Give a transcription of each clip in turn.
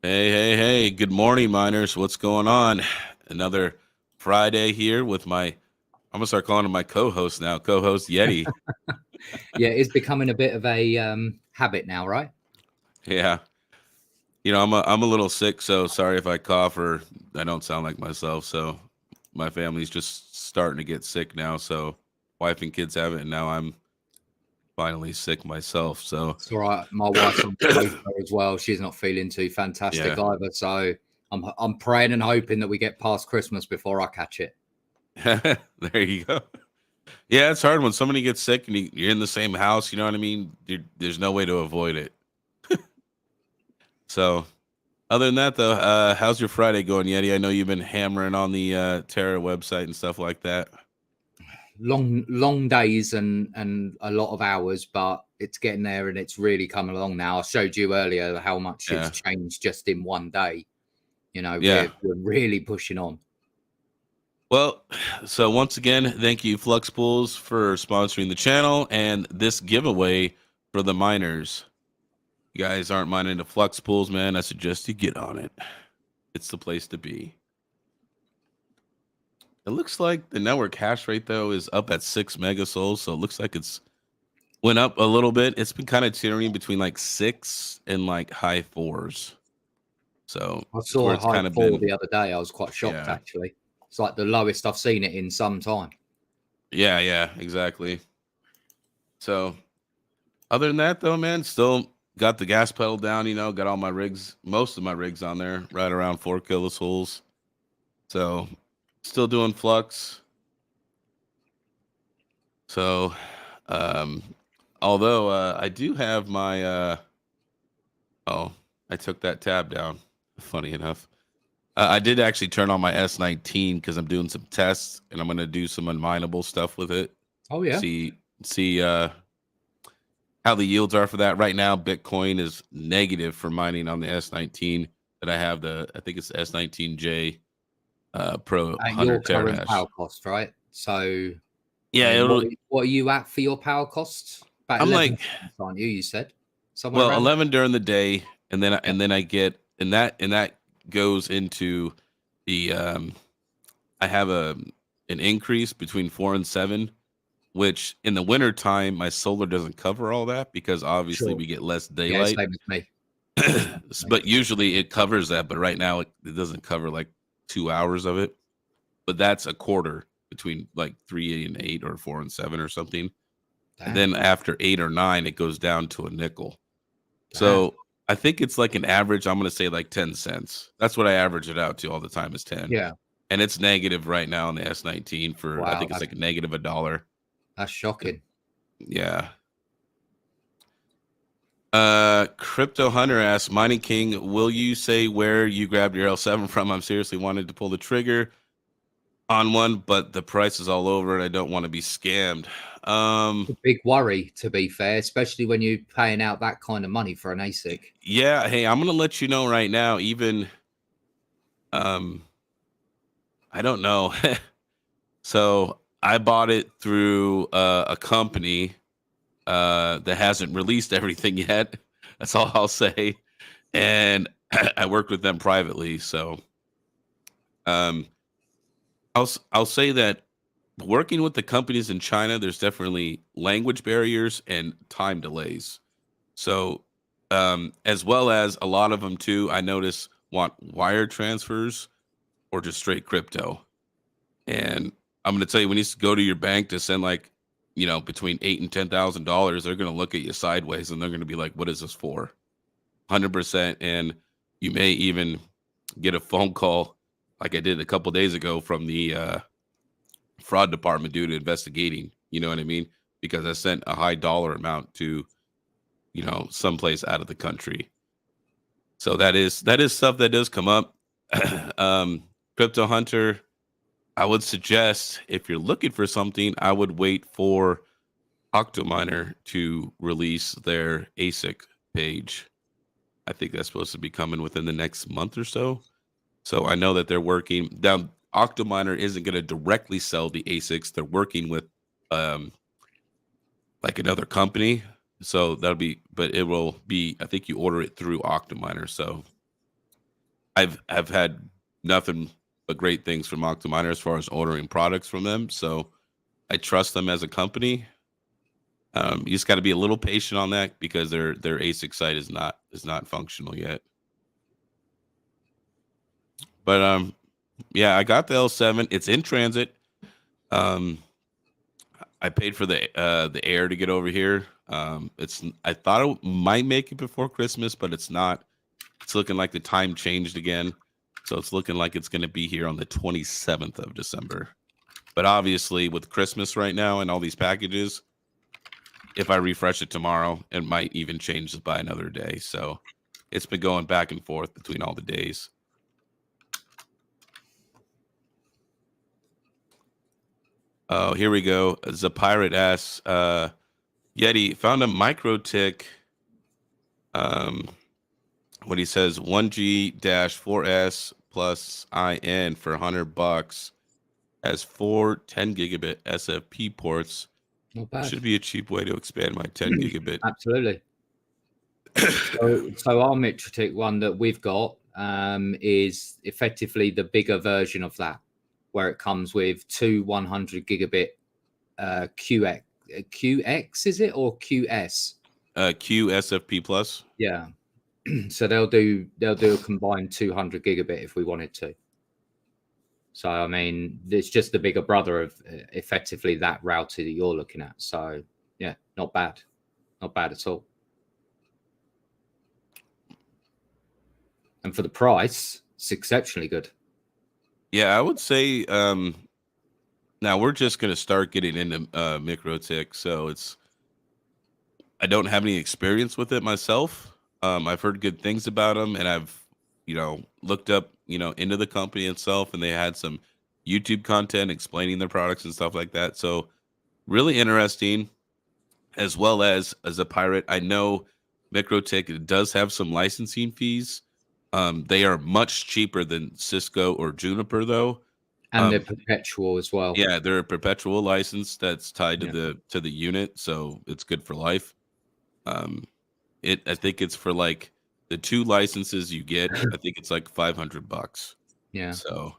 Hey, hey, hey, good morning, miners. What's going on? Another Friday here with I'm gonna start calling him my co-host now, co-host Yeti. Yeah, it's becoming a bit of a habit now, right? Yeah. I'm a little sick, so sorry if I cough or I don't sound like myself. So my family's just starting to get sick now. So wife and kids have it, and now I'm finally sick myself. So It's all right. My wife's on the road as well. She's not feeling too fantastic yeah. either. So I'm praying and hoping that we get past Christmas before I catch it. There you go. Yeah, it's hard when somebody gets sick and you're in the same house. You know what I mean? There's no way to avoid it. So other than that, though, how's your Friday going, Yeti? I know you've been hammering on the Terra website and stuff like that. Long days and a lot of hours, but it's getting there and it's really coming along now. I showed you earlier how much it's Yeah, changed just in one day. You know, yeah. we're really pushing on. Well, so once again, thank you, Flux Pools, for sponsoring the channel and this giveaway for the miners. You guys aren't mining the Flux Pools, man. I suggest you get on it. It's the place to be. It looks like the network hash rate though is up at 6 megasouls, so it looks like it's went up a little bit. It's been kind of teetering between like 6 and like high fours. So I it's saw where a it's high kind of four been. the other day. I was quite shocked Yeah. actually. It's like the lowest I've seen it in some time. Yeah, yeah, exactly. So other than that though, man, still got the gas pedal down, got all my rigs, most of my rigs on there, right around 4 kilosouls. So still doing flux. So um although I do have my oh, I took that tab down. Funny enough. I did actually turn on my S19 because I'm doing some tests and I'm gonna do some unminable stuff with it. Oh yeah. See how the yields are for that. Right now, Bitcoin is negative for mining on the S19 that I have. I think it's the S19J Pro At 100 your current terahash. power cost, right? So, I Yeah, mean, it'll. what are you at for your power costs? About I'm 11, like, aren't you? You said somewhere well, around 11 during the day, and then there. I get and that goes into the I have an increase between 4 and 7, which in the winter time my solar doesn't cover all that because obviously Sure. we get less Yeah, daylight. same as me. Same as me. But usually it covers that. But right now it doesn't cover like 2 hours of it. But that's a quarter between like 3 and 8 or 4 and 7 or something. And Damn, then after 8 or 9, it goes down to a nickel. damn. So I think it's like an average. I'm going to say like 10 cents. That's what I average it out to all the time is 10. Yeah. And it's negative right now on the S19 for, I Wow, think it's like a negative $1. that's shocking. Yeah. Crypto Hunter asks, Mining King, will you say where you grabbed your L7 from? I'm seriously wanted to pull the trigger on one, but the price is all over and I don't want to be scammed. A big worry, to be fair, especially when you're paying out that kind of money for an ASIC. Yeah, hey, I'm gonna let you know right now, even um, I don't know. So I bought it through a company that hasn't released everything yet. That's all I'll say. And I worked with them privately, so um I'll say that working with the companies in China, there's definitely language barriers and time delays. So, as well as a lot of them too, I notice want wire transfers or just straight crypto. And I'm going to tell you, when you go to your bank to send like, between $8,000 and $10,000, they're going to look at you sideways and they're going to be like, "What is this for?" 100%. And you may even get a phone call, like I did a couple days ago, from the fraud department due to investigating. You know what I mean? Because I sent a high dollar amount to someplace out of the country. So that is stuff that does come up. um, Crypto Hunter, I would suggest if you're looking for something, I would wait for Octominer to release their ASIC page. I think that's supposed to be coming within the next month or so. So I know that they're working. Now, Octominer isn't going to directly sell the ASICs. They're working with um, like another company. So that'll be, but it will be, I think you order it through Octominer. So I've had nothing but great things from Octominer as far as ordering products from them. So I trust them as a company. You just got to be a little patient on that because their ASIC site is not functional yet. But yeah, I got the L7. It's in transit. Um, I paid for the Air to get over here. I thought it might make it before Christmas, but it's not. It's looking like the time changed again. So it's looking like it's going to be here on the 27th of December. But obviously, with Christmas right now and all these packages, if I refresh it tomorrow, it might even change by another day. So it's been going back and forth between all the days. Oh, here we go. The pirate asks, Yeti found a micro tick. What he says, 1G-4S plus IN for $100 has 4 10 gigabit SFP ports. Not bad. Should be a cheap way to expand my 10 gigabit. Absolutely. So our MitraTik one that we've got is effectively the bigger version of that, where it comes with 2 100 gigabit QX, is it, or QS? QSFP plus. Yeah. So they'll do a combined 200 gigabit if we wanted to. So I mean, it's just the bigger brother of effectively that router that you're looking at. So yeah, not bad at all. And for the price, it's exceptionally good. Yeah, I would say now we're just going to start getting into MikroTik. So I don't have any experience with it myself. I've heard good things about them, and I've looked up into the company itself, and they had some YouTube content explaining their products and stuff like that. So really interesting, as well as a pirate. I know MikroTik does have some licensing fees. They are much cheaper than Cisco or Juniper, though. And they're perpetual as well. Yeah, they're a perpetual license that's tied to the unit, so it's good for life. I think it's for like the 2 licenses you get. I think it's like $500. Yeah. So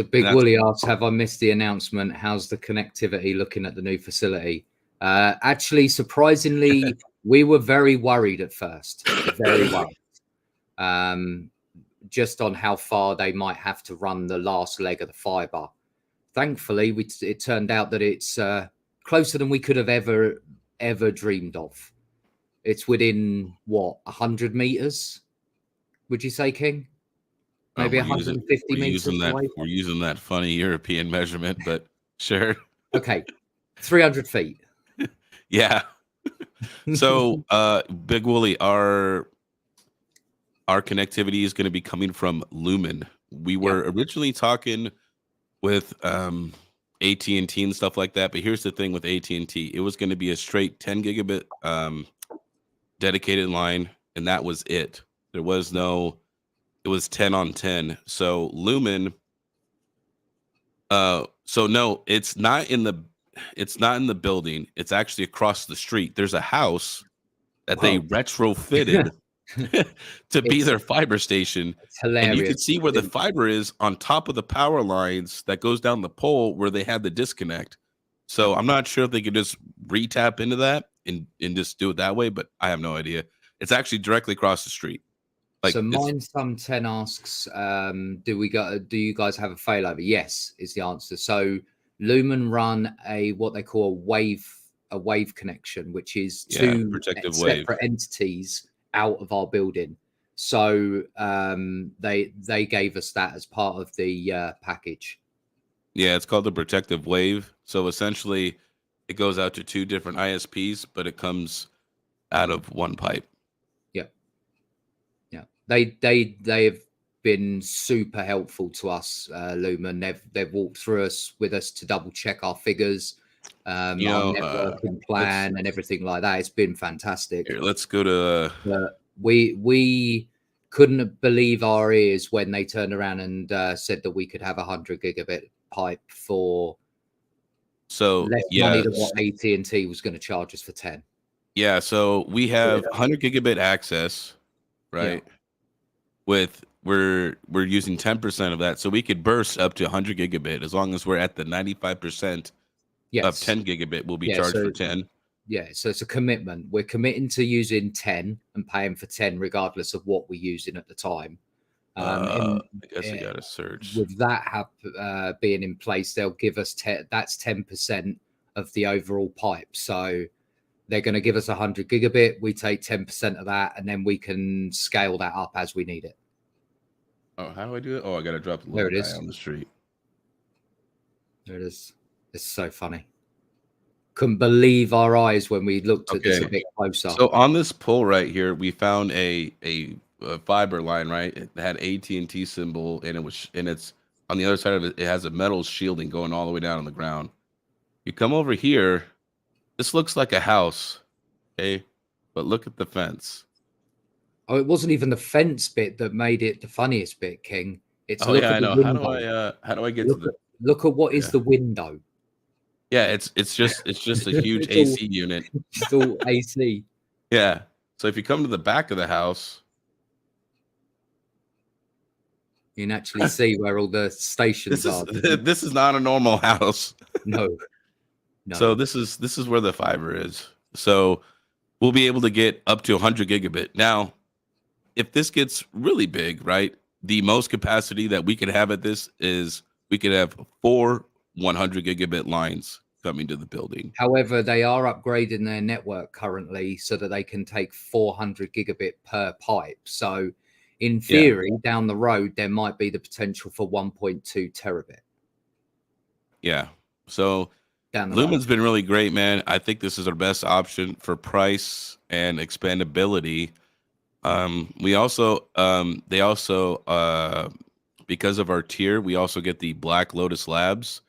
Big Wooly asks, have I missed the announcement? How's the connectivity looking at the new facility? Actually, surprisingly, we were very worried at first. Very worried. Just on how far they might have to run the last leg of the fiber. Thankfully, it turned out that it's closer than we could have ever dreamed of. It's within 100 meters? Would you say, King? Maybe 150 meters away. We're using that funny European measurement, but sure. Okay, 300 feet. Yeah. So, Big Wooly, our connectivity is going to be coming from Lumen. We were originally talking with AT&T and stuff like that, but here's the thing with AT&T. It was going to be a straight 10 gigabit dedicated line, and that was it. There was no, it was 10 on 10. So Lumen, so no, it's not in the building. It's actually across the street. There's a house that they retrofitted to be their fiber station. It's hilarious. And you can see where the fiber is on top of the power lines that goes down the pole where they had the disconnect. So I'm not sure if they could just re-tap into that and just do it that way, but I have no idea. It's actually directly across the street. So Mindsum10 asks, do you guys have a failover? Yes, is the answer. So Lumen run what they call a wave connection, which is two separate entities out of our building. So they gave us that as part of the package. Yeah, it's called the protective wave. So essentially it goes out to 2 different ISPs, but it comes out of one pipe. Yeah. They have been super helpful to us, Lumen. They've walked through with us to double check our figures, our networking plan and everything like that. It's been fantastic. Here, let's go to we couldn't believe our ears when they turned around and said that we could have 100 gigabit pipe for less money than what AT&T was going to charge us for 10. Yeah, so we have 100 gigabit access, right? we're using 10% of that, so we could burst up to 100 gigabit as long as we're at the 95% of Yes. 10 gigabit. We'll be Yeah. charged So for 10. yeah, so it's a commitment. We're committing to using 10 and paying for 10 regardless of what we're using at the time. I In guess I gotta search. with that being in place, they'll give us that's 10% of the overall pipe. So they're going to give us 100 gigabit. We take 10% of that, and then we can scale that up as we need it. Oh, how do I do it? Oh, I gotta drop the There little it guy is. on the street. There it is. It's so funny. Couldn't believe our eyes when we looked at this a Okay. bit closer. So on this pole right here, we found a fiber line, right? It had AT&T symbol, and it's on the other side of it. It has a metal shielding going all the way down on the ground. You come over here. This looks like a house, okay? But look at the fence. Oh, it wasn't even the fence bit that made it the funniest bit, King. It's Oh look yeah, at I the know. window. How do I get to the Look at what is yeah. the window. Yeah, it's just a huge It's all, AC unit. it's all AC. Yeah. So if you come to the back of the house, You can actually see where all the stations this is are. this is not a normal house. No, no. So this is where the fiber is. So we'll be able to get up to 100 gigabit. Now, if this gets really big, right? The most capacity that we could have at this is we could have 4 100 gigabit lines coming to the building. However, they are upgrading their network currently so that they can take 400 gigabit per pipe. So, in Yeah. theory, down the road, there might be the potential for 1.2 terabit Yeah. So down the road. Lumen's been really great, man. I think this is our best option for price and expandability. We also they also because of our tier, we also get the Black Lotus Labs,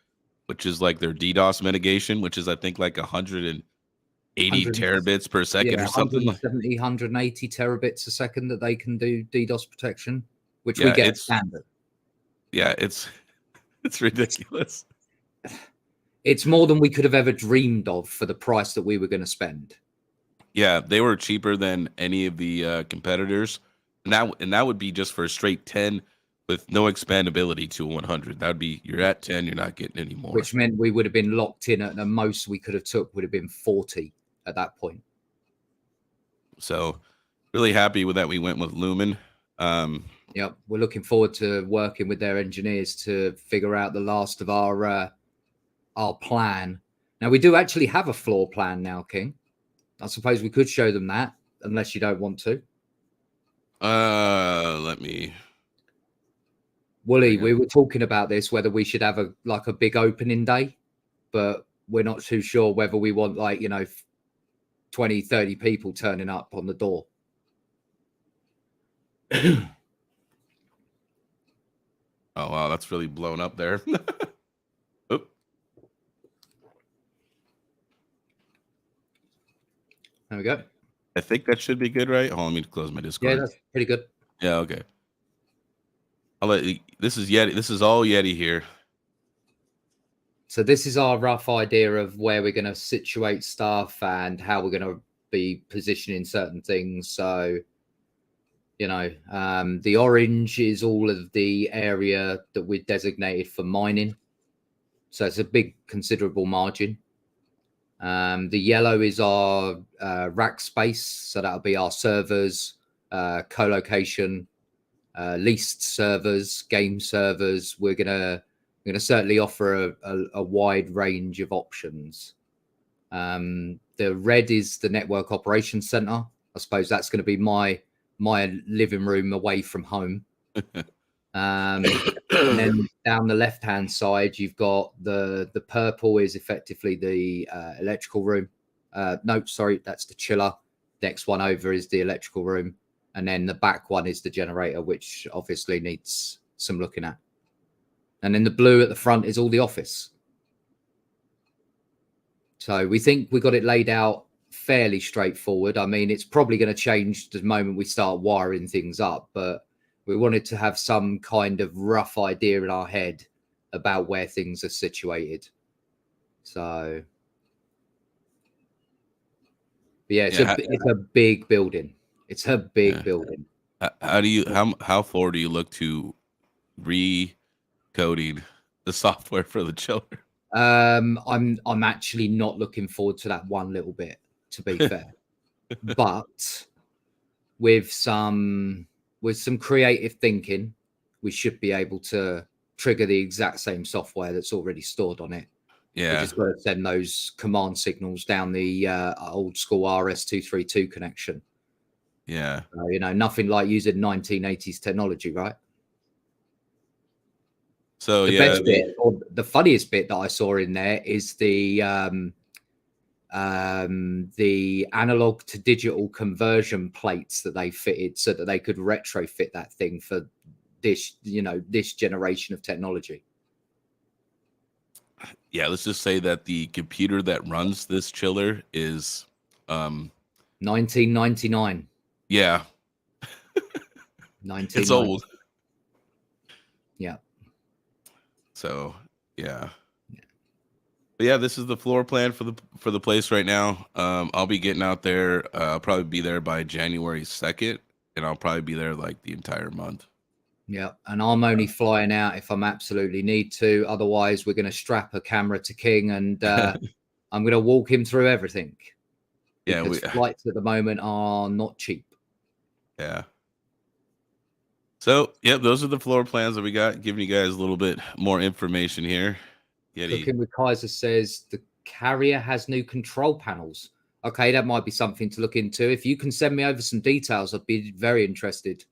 which is like their DDoS mitigation, which is I think like 180 100, terabits per second yeah, or something like. 170, 180 terabits a second that they can do DDoS protection, which we Yeah, get standard. it's ridiculous. It's more than we could have ever dreamed of for the price that we were going to spend. Yeah, they were cheaper than any of the competitors, and that would be just for a straight 10 with no expandability to 100. That would be you're at 10, you're not getting any more. Which meant we would have been locked in at the most we could have took would have been 40 at that point. So really happy with that. We went with Lumen. Yep, we're looking forward to working with their engineers to figure out the last of our plan. Now we do actually have a floor plan now, King. I suppose we could show them that, unless you don't want to. Let me. Wooly, we were talking about this, whether we should have a big opening day, but we're not too sure whether we want 20, 30 people turning up on the door. Oh wow, that's really blown up there. Oop. There we go. I think that should be good, right? Hold on, let me close my Discord. Yeah, that's pretty good. Yeah, okay. I'll let you, this is Yeti. This is all Yeti here. So this is our rough idea of where we're going to situate stuff and how we're going to be positioning certain things. So, the orange is all of the area that we're designated for mining. So it's a big, considerable margin. The yellow is our rack space. So that'll be our servers, co-location, leased servers, game servers. We're gonna certainly offer a wide range of options. The red is the network operations center. I suppose that's going to be my living room away from home. And then down the left hand side, you've got the purple is effectively the electrical room. No, sorry, that's the chiller. Next one over is the electrical room. And then the back one is the generator, which obviously needs some looking at. And then the blue at the front is all the office. So we think we got it laid out fairly straightforward. I mean, it's probably going to change the moment we start wiring things up, but we wanted to have some kind of rough idea in our head about where things are situated. So, yeah, it's a big building. It's a big building. How do you how far do you look to recoding the software for the chiller? I'm actually not looking forward to that one little bit, to be fair. But with some creative thinking, we should be able to trigger the exact same software that's already stored on it. We Yeah, just got to send those command signals down the old school RS-232 connection. yeah. You know, nothing like using 1980s technology, right? So The yeah, best bit, or the funniest bit that I saw in there is the analog to digital conversion plates that they fitted so that they could retrofit that thing for this, you know, this generation of technology. yeah. Let's just say that the computer that runs this chiller is, 1999. yeah, it's 1990. old. Yeah. So yeah. But yeah, this is the floor plan for the place right now. I'll be getting out there. I'll probably be there by January 2nd, and I'll probably be there like the entire month. Yeah. And I'm only flying out if I'm absolutely need to. Otherwise, we're going to strap a camera to King and I'm going to walk him through everything Yeah, because flights at the moment are not cheap. yeah. So, yep, those are the floor plans that we got. Giving you guys a little bit more information here. Yeti. Cooking with Kaiser says the carrier has new control panels. Okay, that might be something to look into. If you can send me over some details, I'd be very interested.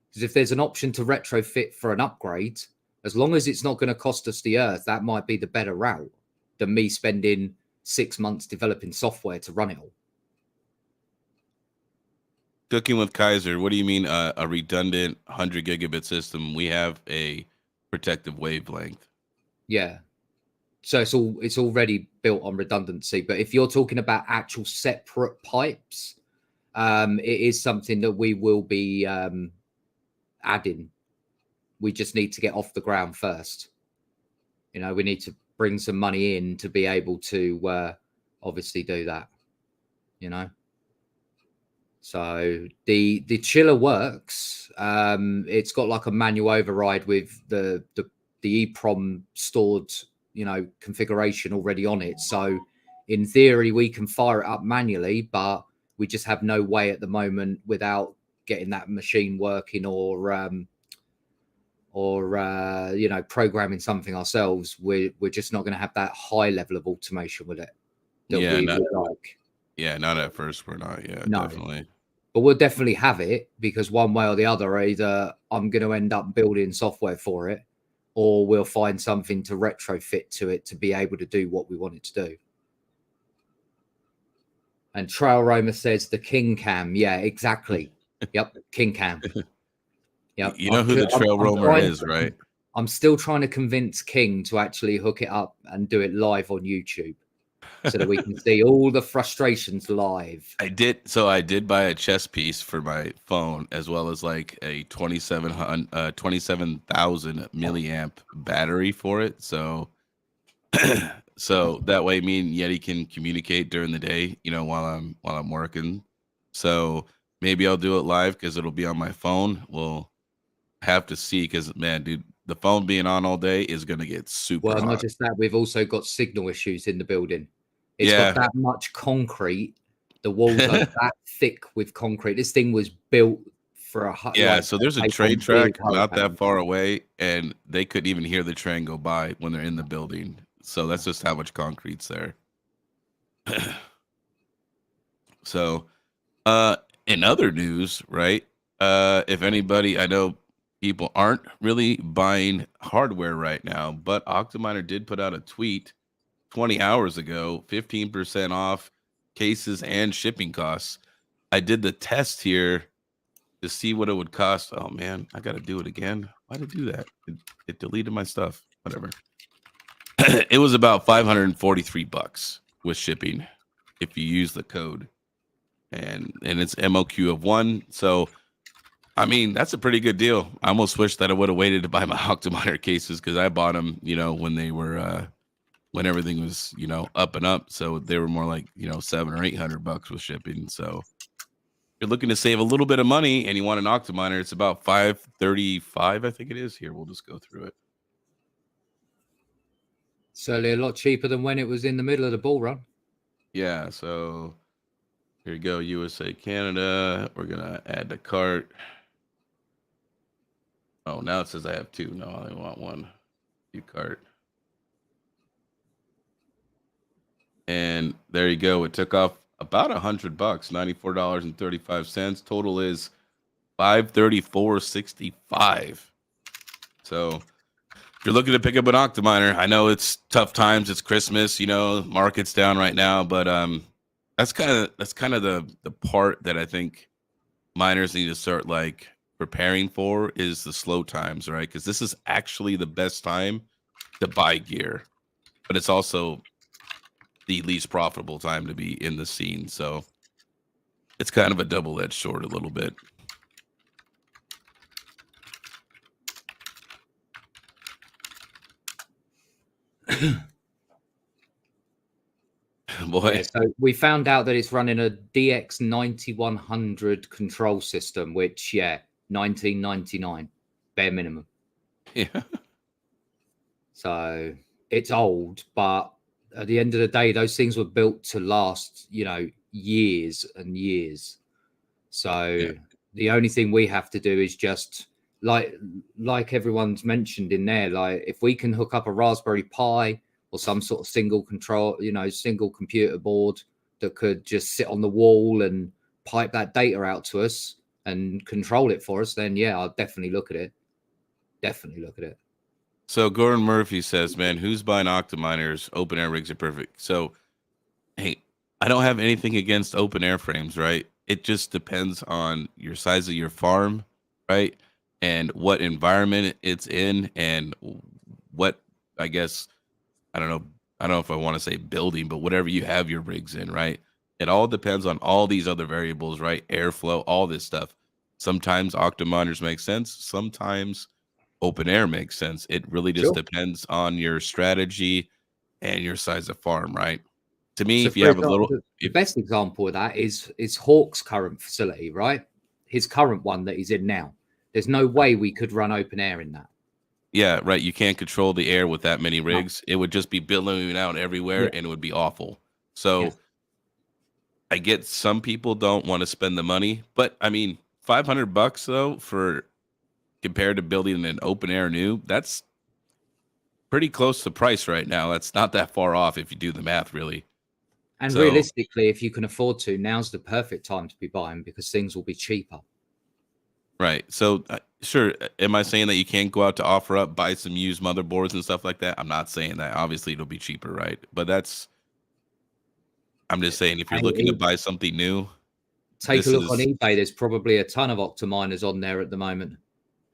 Because if there's an option to retrofit for an upgrade, as long as it's not going to cost us the earth, that might be the better route than me spending 6 months developing software to run it all. Cooking with Kaiser. What do you mean a redundant 100 gigabit system? We have a protective wavelength. Yeah. So it's already built on redundancy. But if you're talking about actual separate pipes, it is something that we will be adding. We just need to get off the ground first. You know, we need to bring some money in to be able to obviously do that. You know. So the chiller works. It's got like a manual override with the EEPROM stored, you know, configuration already on it. So in theory, we can fire it up manually, but we just have no way at the moment without getting that machine working or you know, programming something ourselves. We're just not going to have that high level of automation with it that Yeah, we would like. Yeah, not at first. We're not. Yeah, No. definitely. But we'll definitely have it because one way or the other, either I'm going to end up building software for it or we'll find something to retrofit to it to be able to do what we want it to do. And Trail Roma says the King Cam. Yeah, exactly. Yep, King Cam. Yep. You know who the Trail Roamer is, right? I'm still trying to convince King to actually hook it up and do it live on YouTube so that we can see all the frustrations live. I did buy a chess piece for my phone as well as like a 27,000 milliamp battery for it. So so that way me and Yeti can communicate during the day, you know, while I'm working. So maybe I'll do it live because it'll be on my phone. We'll have to see because man, dude, the phone being on all day is gonna get super Well, hot. not just that, we've also got signal issues in the building. It's Yeah. got that much concrete. The walls are that thick with concrete. This thing was built for a Yeah, like, so there's a take train on track big not that hurricanes. far away, and they couldn't even hear the train go by when they're in the building. So that's just how much concrete's there. So, in other news, right? If anybody, I know people aren't really buying hardware right now, but Octominer did put out a tweet 20 hours ago, 15% off cases and shipping costs. I did the test here to see what it would cost. Oh man, I gotta do it again. Why did it do that? It deleted my stuff. Whatever. It was about $543 with shipping if you use the code, and it's MOQ of 1. So I mean that's a pretty good deal. I almost wish that I would have waited to buy my Octominer cases because I bought them, you know, when they were when everything was, you know, up and up. So they were more like, you know, $700 or $800 with shipping. So you're looking to save a little bit of money and you want an Octominer, it's about $535, I think it is. Here, we'll just go through it. Certainly a lot cheaper than when it was in the middle of the bull run. Yeah, so here you go, USA, Canada. We're gonna add to cart. Oh, now it says I have two. No, I only want one. View cart. And there you go. It took off about $100, $94.35. Total is $534.65. So if you're looking to pick up an Octominer, I know it's tough times. It's Christmas, you know, market's down right now, but that's kind of the part that I think miners need to start like preparing for is the slow times, right? Because this is actually the best time to buy gear, but it's also the least profitable time to be in the scene. So it's kind of a double-edged sword a little bit. Boy. Yeah, so we found out that it's running a DX 9100 control system, which, yeah, 1999 bare minimum. Yeah. So it's old, but at the end of the day, those things were built to last, you know, years and years. So the only thing we have to do is just like everyone's mentioned in there, like if we can hook up a Raspberry Pi or some sort of single control, you know, single computer board that could just sit on the wall and pipe that data out to us and control it for us, then yeah, I'll definitely look at it. Definitely look at it. So Gordon Murphy says, man, who's buying Octominers? Open air rigs are perfect. So, hey, I don't have anything against open air frames, right? It just depends on your size of your farm, right? And what environment it's in and what, I guess, I don't know. I don't know if I want to say building, but whatever you have your rigs in, right? It all depends on all these other variables, right? Airflow, all this stuff. Sometimes Octominers make sense. Sometimes open air makes sense. It really just Sure. depends on your strategy and your size of farm, right? To me, So, if you for have a example, little, the if best example of that is Hawk's current facility, right? His current one that he's in now. There's no way we could run open air in that. yeah, right, you can't control the air with that many No. rigs. It would just be billowing out everywhere, Yeah. and it would be awful. Yeah. So I get some people don't want to spend the money, but I mean, $500 though for compared to building an open air new, that's pretty close to price right now. That's not that far off if you do the math, really. And So, realistically, if you can afford to, now's the perfect time to be buying because things will be cheaper. right. So, sure. Am I saying that you can't go out to offer up, buy some used motherboards and stuff like that? I'm not saying that. Obviously, it'll be cheaper, right? But I'm just saying if you're looking to Hey, buy something new, take a this look on is eBay. There's probably a ton of Octominers on there at the moment.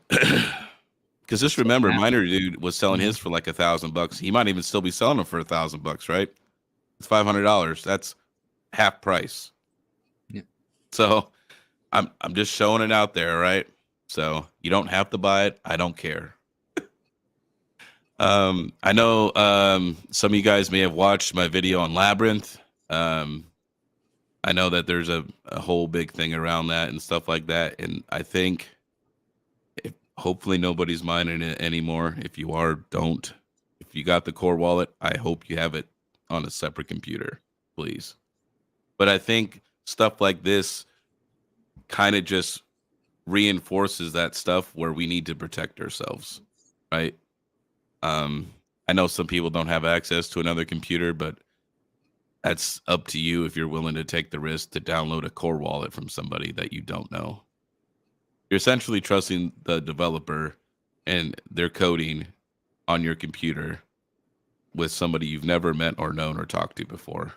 because just So remember, now, Miner Dude was selling his for like $1,000. He might even still be selling them for $1,000, right? It's $500. That's half price. yeah. So I'm just showing it out there, right? So you don't have to buy it. I don't care. I know some of you guys may have watched my video on Labyrinth. I know that there's a whole big thing around that and stuff like that. And I think hopefully nobody's mining it anymore. If you are, don't. If you got the core wallet, I hope you have it on a separate computer, please. But I think stuff like this kind of just reinforces that stuff where we need to protect ourselves, right? I know some people don't have access to another computer, but that's up to you if you're willing to take the risk to download a core wallet from somebody that you don't know. You're essentially trusting the developer and their coding on your computer with somebody you've never met or known or talked to before.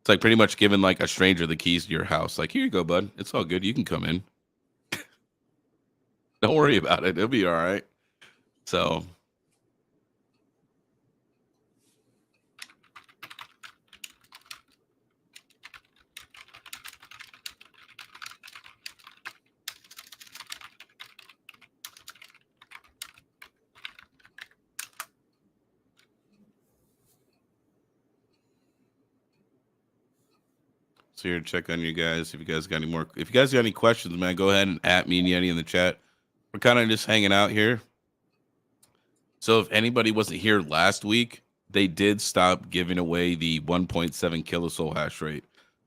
It's like pretty much giving like a stranger the keys to your house. Like, here you go, bud. It's all good. You can come in. Don't worry about it. It'll be all right. So So here, check on you guys. If you guys got any more, if you guys got any questions, man, go ahead and at me and Yeti in the chat. We're kind of just hanging out here. So if anybody wasn't here last week, they did stop giving away the 1.7 kilosoul hash rate.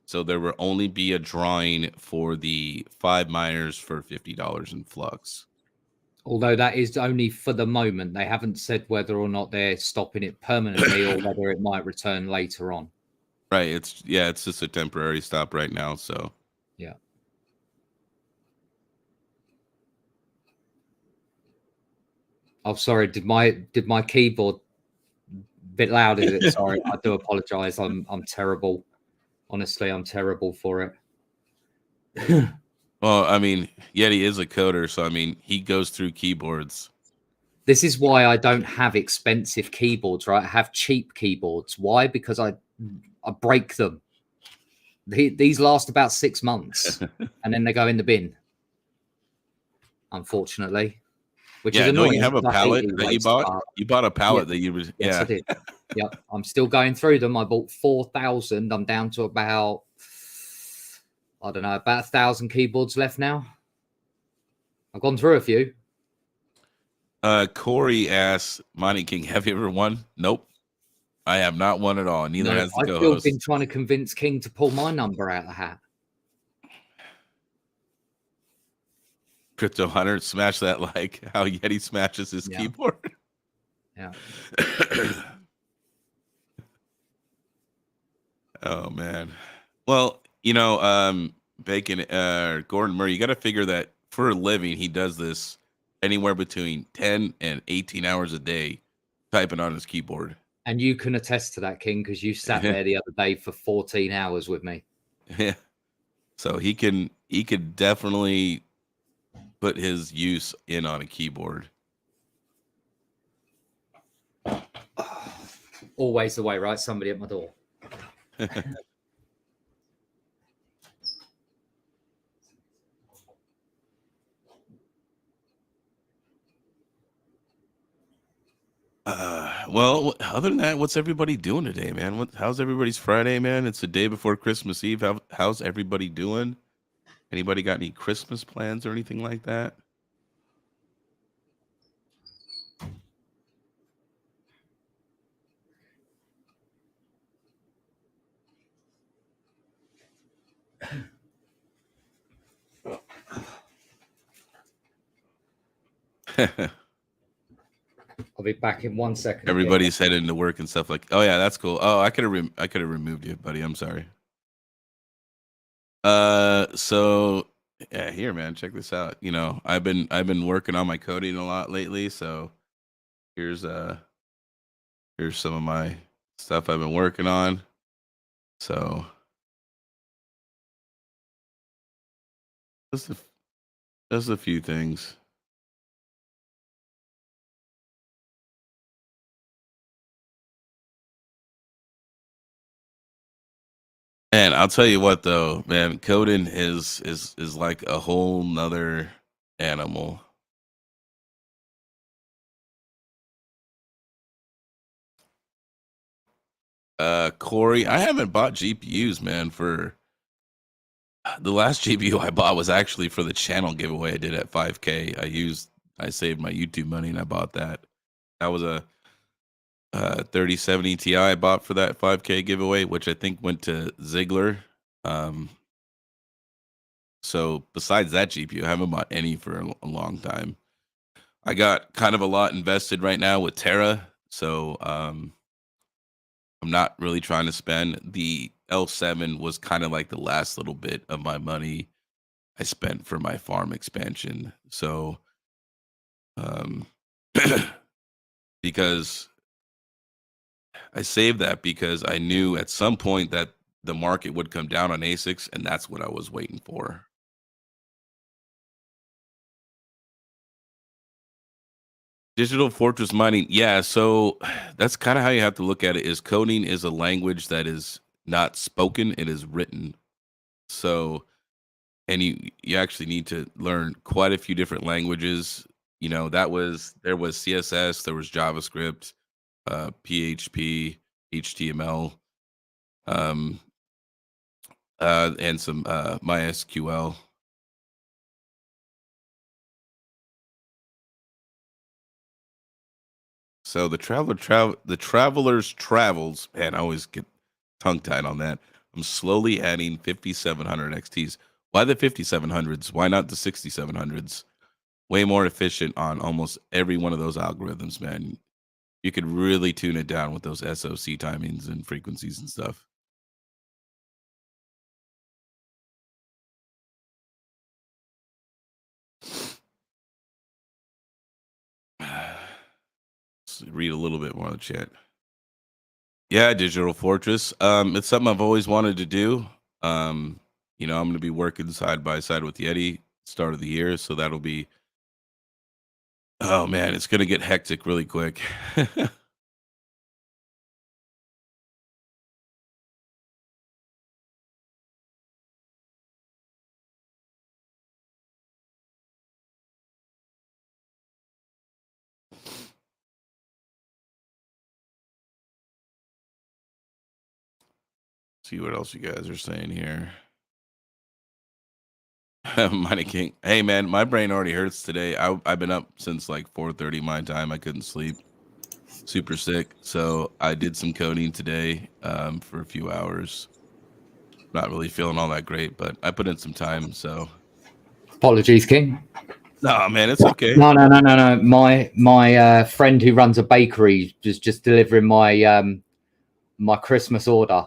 So there will only be a drawing for the 5 miners for $50 in Flux. Although that is only for the moment. They haven't said whether or not they're stopping it permanently or whether it might return later on. Right. It's just a temporary stop right now. So yeah. Oh, sorry. Did my keyboard bit loud? Is it? Sorry, I do apologize. I'm terrible. Honestly, I'm terrible for it. Well, I mean, Yeti is a coder, so I mean, he goes through keyboards. This is why I don't have expensive keyboards, right? I have cheap keyboards. Why? Because I break them. These last about 6 months, and then they go in the bin. Unfortunately, which is annoying. You have a pallet that you bought. You bought a pallet that you was. Yes, I did. Yep, I'm still going through them. I bought 4,000. I'm down to about, I don't know, about 1,000 keyboards left now. I've gone through a few. Corey asks, Monty King, have you ever won? Nope. I have not won at all. Neither has the I've co-host. still been trying to convince King to pull my number out of the hat. Crypto Hunter, smash that like how Yeti smashes his keyboard. Yeah. Oh man. Well, Bacon, Gordon Murray, you got to figure that for a living, he does this anywhere between 10 and 18 hours a day typing on his keyboard. And you can attest to that, King, because you sat there the other day for 14 hours with me. Yeah. So he could definitely put his use in on a keyboard. Always the way, right? Somebody at my door. Well, other than that, what's everybody doing today, man? How's everybody's Friday, man? It's the day before Christmas Eve. How's everybody doing? Anybody got any Christmas plans or anything like that? I'll be back in 1 second. Everybody's heading to work and stuff like. Oh yeah, that's cool. Oh, I could have removed you, buddy. I'm sorry. So yeah, here, man, check this out. I've been working on my coding a lot lately. So here's some of my stuff I've been working on. So just a few things. And I'll tell you what, though, man, coding is like a whole nother animal. Corey, I haven't bought GPUs, man. For the last GPU I bought was actually for the channel giveaway I did at 5K. I saved my YouTube money and I bought that. That was a 3070 Ti I bought for that 5K giveaway, which I think went to Ziegler. So besides that GPU, I haven't bought any for a long time. I got kind of a lot invested right now with Terra, so I'm not really trying to spend. The L7 was kind of like the last little bit of my money I spent for my farm expansion. So because I saved that because I knew at some point that the market would come down on ASICs, and that's what I was waiting for. Digital fortress mining. Yeah, so that's kind of how you have to look at it. Is coding is a language that is not spoken, it is written. So, and you actually need to learn quite a few different languages. There was CSS, there was JavaScript, PHP, HTML. and some MySQL. So the traveler's travels, man, I always get tongue tied on that. I'm slowly adding 5700 XTs. Why the 5700s? Why not the 6700s? Way more efficient on almost every one of those algorithms, man. You could really tune it down with those SOC timings and frequencies and stuff. Let's read a little bit more of the chat. Yeah, Digital Fortress. It's something I've always wanted to do. I'm going to be working side by side with Yeti start of the year, so that'll be. Oh man, it's going to get hectic really quick. See what else you guys are saying here. Mighty King. Hey man, my brain already hurts today. I've been up since like 4:30 my time. I couldn't sleep. Super sick. So I did some coding today for a few hours. Not really feeling all that great, but I put in some time. So Apologies, King. no, man, it's okay. No. My friend who runs a bakery was just delivering my my Christmas order.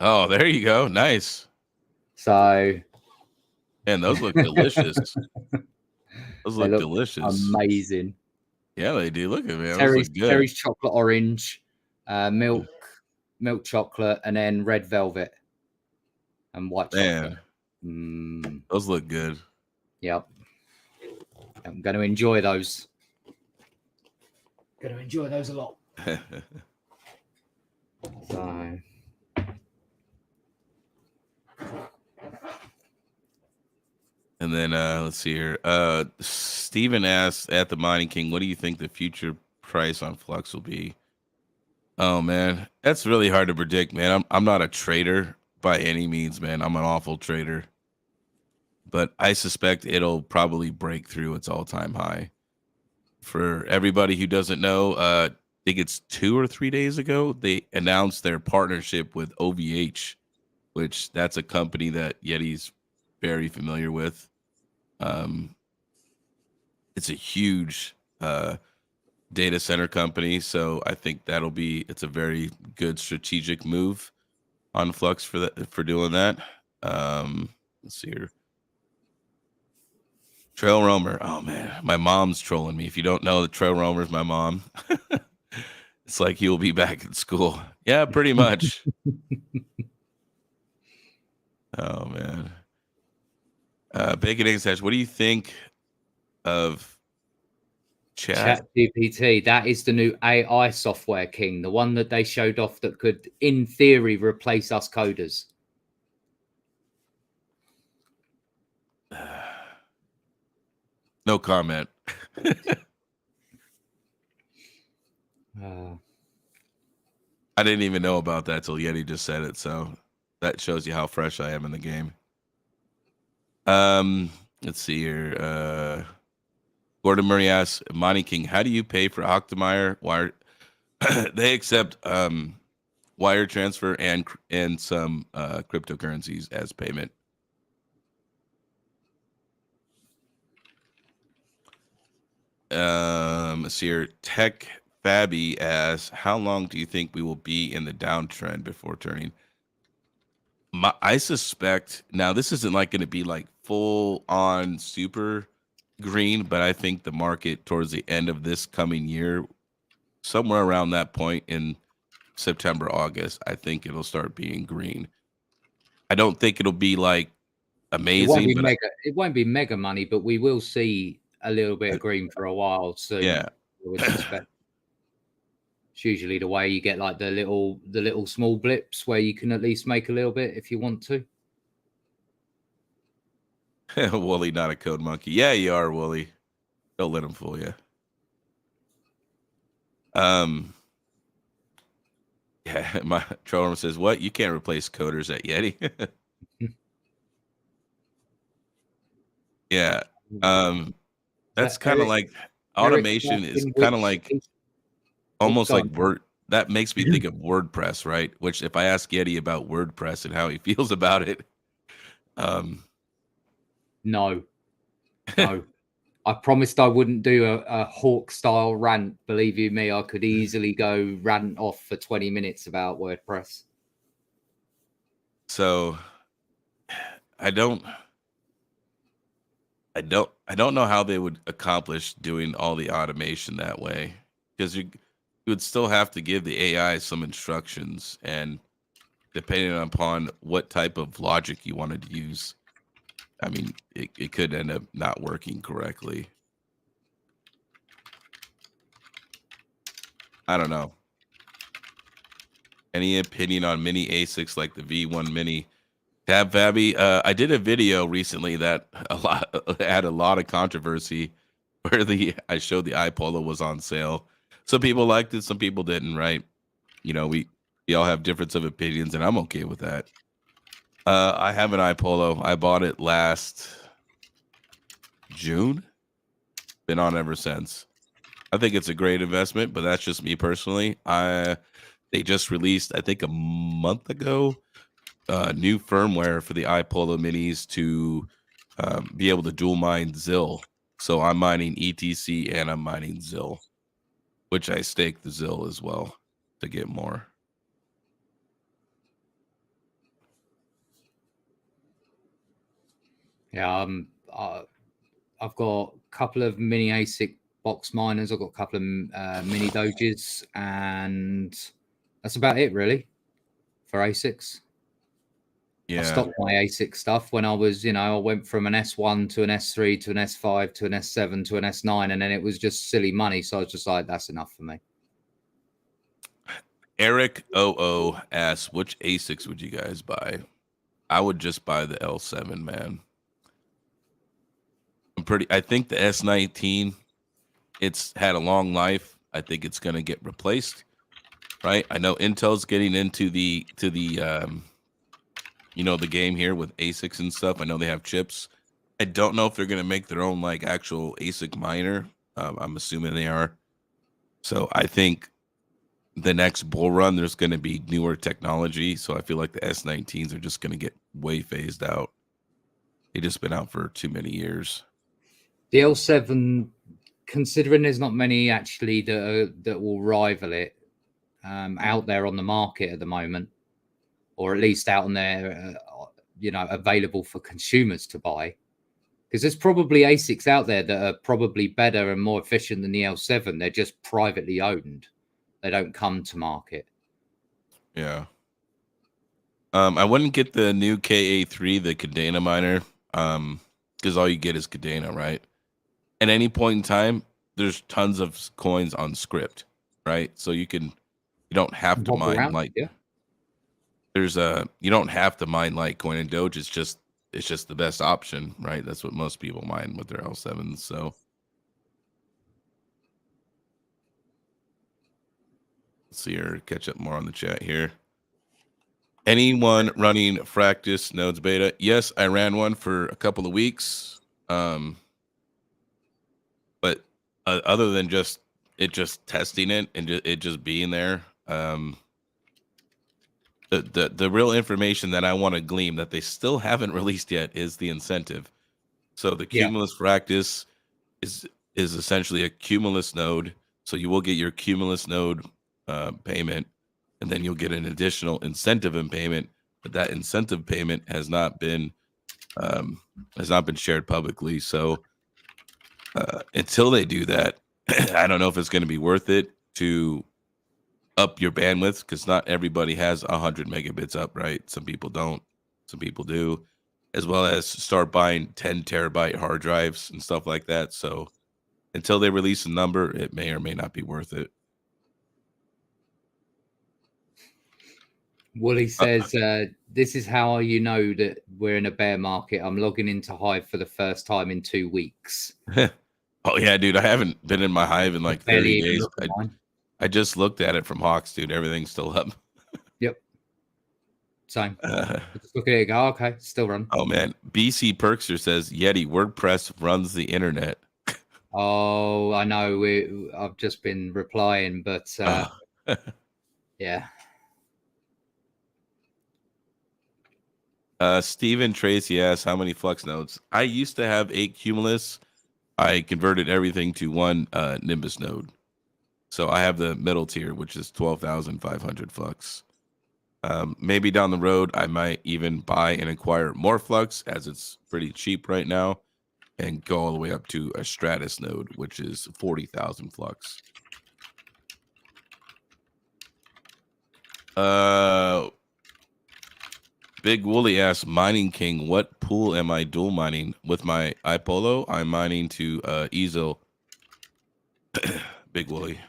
Oh, there you go. Nice. So, Man, those look delicious. Those look delicious. amazing. Yeah, they do. Look at me. Those look good. Terry's chocolate orange, milk chocolate, and then red velvet and white chocolate. Those look good. Yep. I'm going to enjoy those. Going to enjoy those a lot. So. And then let's see here. Steven asks at the Mining King, what do you think the future price on Flux will be? Oh man, that's really hard to predict, man. I'm not a trader by any means, man. I'm an awful trader. But I suspect it'll probably break through its all-time high. For everybody who doesn't know, I think it's 2 or 3 days ago, they announced their partnership with OVH, which that's a company that Yeti's very familiar with. It's a huge data center company, so I think it's a very good strategic move on Flux for doing that. Let's see here. Trail Roamer. Oh man, my mom's trolling me. If you don't know, the Trail Roamer is my mom. It's like you'll be back in school. Yeah, pretty much. Oh man. Bacon Egg says, what do you think of ChatGPT? That is the new AI software, King. The one that they showed off that could, in theory, replace us coders. No comment. I didn't even know about that till Yeti just said it, so that shows you how fresh I am in the game. Let's see here. Gordon Murray asks, Monty King, how do you pay for Octomeyer wire? They accept wire transfer and some cryptocurrencies as payment. Let's see here. Tech Fabby asks, how long do you think we will be in the downtrend before turning? I suspect now this isn't like going to be like full on super green, but I think the market towards the end of this coming year, somewhere around that point in September, August, I think it'll start being green. I don't think it'll be like amazing, but it won't be mega money, but we will see a little bit of green for a while soon. Yeah. I would suspect. It's usually the way you get like the little small blips where you can at least make a little bit if you want to. Wooly, not a code monkey. Yeah, you are, Wooly. Don't let him fool you. Yeah, my Troller says, "What? You can't replace coders at Yeti." Yeah. Um, that's kind of Eric, like Eric's automation is asking kind of which. like Oh, almost go like on. Word. That makes me think of WordPress, right? Which if I ask Yeti about WordPress and how he feels about it, um, No, no. I promised I wouldn't do a Hawk style rant. Believe you me, I could easily go rant off for 20 minutes about WordPress. so I don't, I don't know how they would accomplish doing all the automation that way because you would still have to give the AI some instructions, and depending upon what type of logic you wanted to use, I mean, it could end up not working correctly. I don't know. Any opinion on mini ASICs like the V1 Mini? Tab Fabby, I did a video recently that a lot had a lot of controversy where the I showed the iPolo was on sale. Some people liked it, some people didn't, right? You know, we all have difference of opinions, and I'm okay with that. I have an iPolo. I bought it last June. Been on ever since. I think it's a great investment, but that's just me personally. They just released, I think, a month ago, new firmware for the iPolo minis to be able to dual mine ZIL. So I'm mining ETC and I'm mining ZIL, which I stake the ZIL as well to get more. Yeah, I've got a couple of mini ASIC box miners. I've got a couple of mini Doges, and that's about it really for ASICs. I Yeah. stopped my ASIC stuff when I was, I went from an S1 to an S3 to an S5 to an S7 to an S9, and then it was just silly money. So I was just like, that's enough for me. Eric OO asks, which ASICs would you guys buy? I would just buy the L7, man. I think the S19, it's had a long life. I think it's going to get replaced, right? I know Intel's getting into the the game here with ASICs and stuff. I know they have chips. I don't know if they're going to make their own like actual ASIC miner. I'm assuming they are. So I think the next bull run, there's going to be newer technology. So I feel like the S19s are just going to get way phased out. They just been out for too many years. The L7, considering there's not many actually that will rival it out there on the market at the moment, or at least out on there, available for consumers to buy. Because there's probably ASICs out there that are probably better and more efficient than the L7. They're just privately owned. They don't come to market. Yeah. I wouldn't get the new KA3, the Cadena miner, because all you get is Cadena, right? At any point in time, there's tons of coins on script, right? So you don't have to mine Around, like yeah. you don't have to mine Litecoin and Doge. It's just the best option, right? That's what most people mine with their L7s. So let's see here, catch up more on the chat here. Anyone running Fractus nodes beta? Yes, I ran one for a couple of weeks. But other than just testing it and it just being there, the real information that I want to glean that they still haven't released yet is the incentive. So the Cumulus Fractus is essentially a Cumulus node. So you will get your Cumulus node payment, and then you'll get an additional incentive in payment. But that incentive payment has not been shared publicly. So until they do that, I don't know if it's going to be worth it to up your bandwidth because not everybody has 100 megabits up, right? Some people don't, some people do, as well as start buying 10 terabyte hard drives and stuff like that. So until they release a number, it may or may not be worth it. Wooly says, this is how you know that we're in a bear market. I'm logging into Hive for the first time in 2 weeks. Oh, yeah, dude. I haven't been in my Hive in like 30 days. I just looked at it from Hawks, dude. Everything's still up. Same. Just look at it and go, okay, still run. Oh man, BC Perkster says Yeti WordPress runs the internet. Oh, I know. I've just been replying, but yeah. Stephen Tracy asks how many Flux nodes. I used to have 8 Cumulus. I converted everything to one Nimbus node. So I have the middle tier, which is 12,500 Flux. Maybe down the road, I might even buy and acquire more Flux, as it's pretty cheap right now, and go all the way up to a Stratus node, which is 40,000 Flux. Big Wooly asks, Mining King, what pool am I dual mining? With my iPolo, I'm mining to Easel. Big Wooly.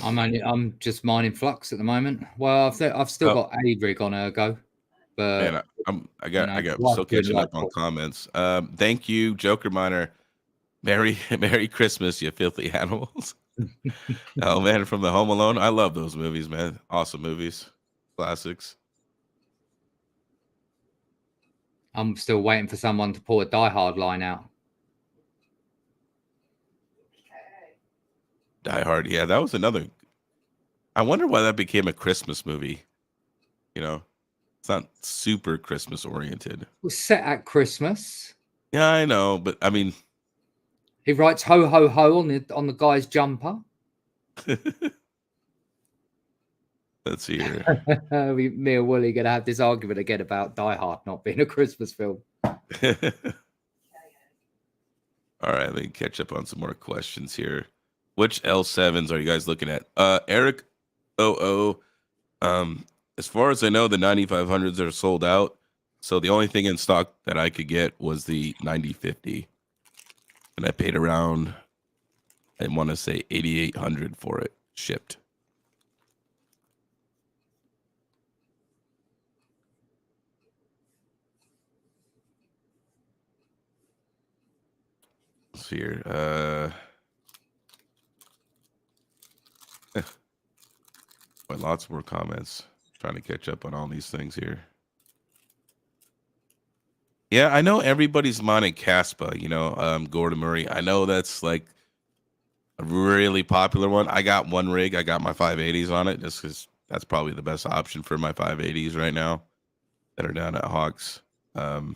I'm just mining Flux at the moment. Well, I've still got a rig on Ergo, but man, I got still catching up on comments. Thank you, Joker Miner. Merry Christmas, you filthy animals. Oh man, from the Home Alone, I love those movies, man. Awesome movies, classics. I'm still waiting for someone to pull a Die Hard line out. Die Hard, yeah, that was another. I wonder why that became a Christmas movie. You know, it's not super Christmas oriented. It was set at Christmas. Yeah, I know, but I mean, he writes "ho ho ho" on the guy's jumper. Let's see here. Me and Wooly gonna have this argument again about Die Hard not being a Christmas film. All right, let me catch up on some more questions here. Which L7s are you guys looking at? Eric OO. As far as I know, the 9500s are sold out. So the only thing in stock that I could get was the 9050. And I paid around, I want to say 8,800 for it shipped. Let's see here. Lots more comments. Trying to catch up on all these things here. Yeah, I know everybody's mining Caspa, you know, Gordon Murray. I know that's like a really popular one. I got one rig. I got my 580s on it just because that's probably the best option for my 580s right now that are down at Hawks. But